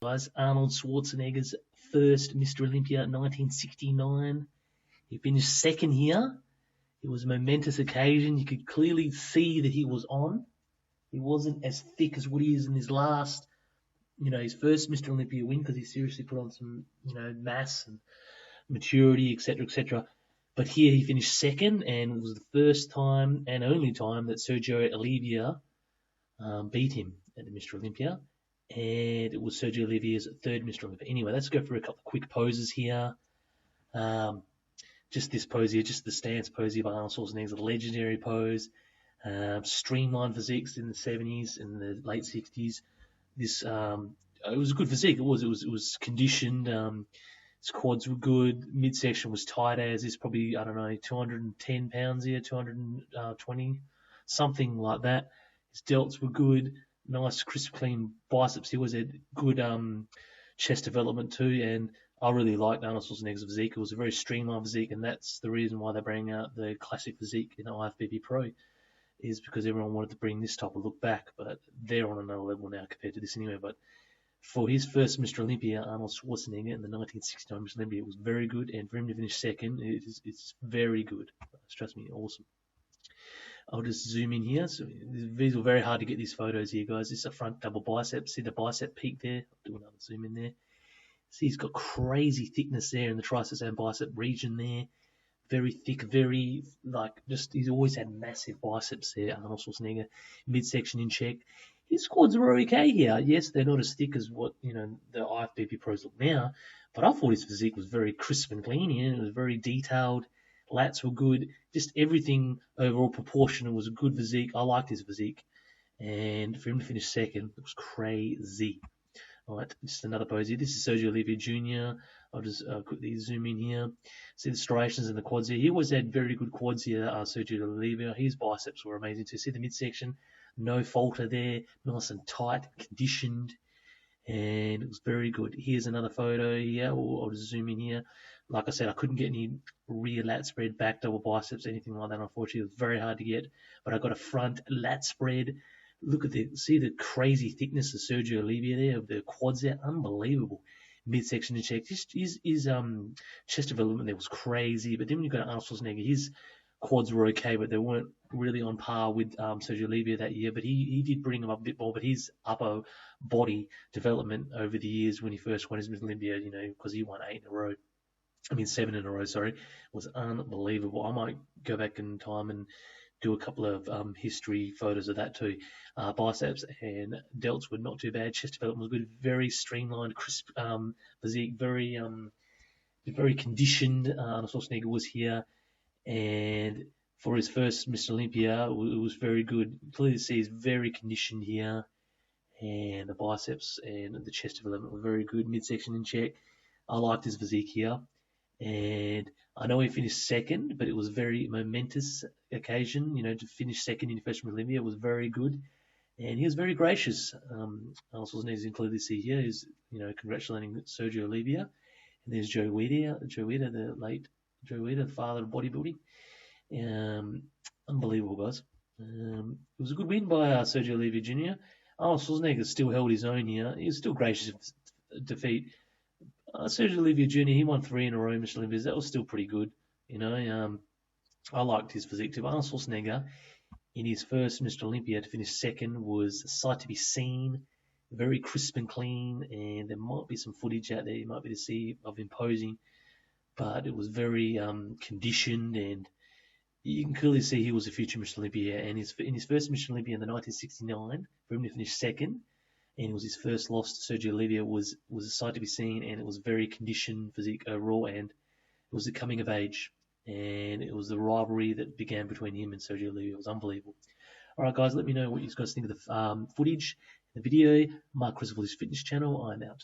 guys. Arnold Schwarzenegger's first Mr. Olympia, 1969. He finished second here. It was a momentous occasion. You could clearly see that he was on. He wasn't as thick as what he is in his last, his first Mr. Olympia win, because he seriously put on some, mass and maturity, etc., etc. But here he finished second, and it was the first time and only time that Sergio Olivia beat him at the Mr. Olympia. And it was Sergio Olivia's third Mr. Olympia. Anyway, let's go through a couple of quick poses here. Just this pose here, just the stance pose here by Arnold Schwarzenegger's a legendary pose. Streamlined physiques in the 70s and the late 60s. This it was a good physique. It was conditioned. His quads were good. Midsection was tight as is, probably, I don't know, 210 pounds here, 220, something like that. His delts were good. Nice, crisp, clean biceps. He always had good chest development too, and I really liked Arnold Schwarzenegger's physique. It was a very streamlined physique, and that's the reason why they bring out the classic physique in IFBB Pro, is because everyone wanted to bring this type of look back, but they're on another level now compared to this anyway. But for his first Mr. Olympia, Arnold Schwarzenegger, in the 1969 Mr. Olympia, it was very good, and for him to finish second, it's very good. Trust me, awesome. I'll just zoom in here. So these were very hard to get these photos here, guys. This is a front double bicep. See the bicep peak there? I'll do another zoom in there. See, he's got crazy thickness there in the triceps and bicep region there. Very thick, very, he's always had massive biceps there, Arnold Schwarzenegger. Midsection in check. His quads are okay here. Yes, they're not as thick as what, the IFBB pros look now, but I thought his physique was very crisp and clean here. It was very detailed. Lats were good. Just everything overall proportional was a good physique. I liked his physique. And for him to finish second, it was crazy. All right, just another pose here. This is Sergio Olivia Jr. I'll just quickly zoom in here. See the striations in the quads here. He always had very good quads here, Sergio Olivia. His biceps were amazing too. See the midsection? No falter there. Nice and tight, conditioned. And it was very good. Here's another photo here. I'll just zoom in here. Like I said, I couldn't get any rear lat spread, back double biceps, anything like that. Unfortunately, it was very hard to get. But I got a front lat spread. Look at see the crazy thickness of Sergio Olivia there, of the quads there. Unbelievable. Midsection in check. His chest development there was crazy. But then when you got Arnold Schwarzenegger, his quads were okay, but they weren't really on par with Sergio Olivia that year. But he did bring them up a bit more. But his upper body development over the years when he first won his Mr. Olympia, because he won 7 in a row, sorry, was unbelievable. I might go back in time and do a couple of history photos of that too. Biceps and delts were not too bad. Chest development was good. Very streamlined, crisp physique. Very conditioned. Arnold Schwarzenegger was here, and for his first Mr. Olympia, it was very good. Clearly see he's very conditioned here, and the biceps and the chest development were very good. Midsection in check. I liked his physique here. And I know he finished second, but it was a very momentous occasion, to finish second in the first Olympia was very good. And he was very gracious. Arnold Schwarzenegger can clearly see here. He's, congratulating Sergio Olivia. And there's Joe Weider, the late Joe Weider, the father of bodybuilding. Unbelievable, guys. It was a good win by Sergio Olivia Jr. Arnold Schwarzenegger still held his own here. He was still gracious of defeat. Sergio Olivia Jr., he won 3 in a row, Mr. Olympias. That was still pretty good, I liked his physique too. Arnold Schwarzenegger, in his first Mr. Olympia, to finish second was a sight to be seen, very crisp and clean, and there might be some footage out there you might be to see of him posing, but it was very conditioned, and you can clearly see he was a future Mr. Olympia. And in his first Mr. Olympia in the 1969, for him to finish second, and it was his first loss to Sergio Olivia, was a sight to be seen, and it was very conditioned physique overall, and it was the coming of age, and it was the rivalry that began between him and Sergio Olivia. It was unbelievable. All right, guys, let me know what you guys think of the footage, the video. Mark Chris of his fitness channel. I'm out.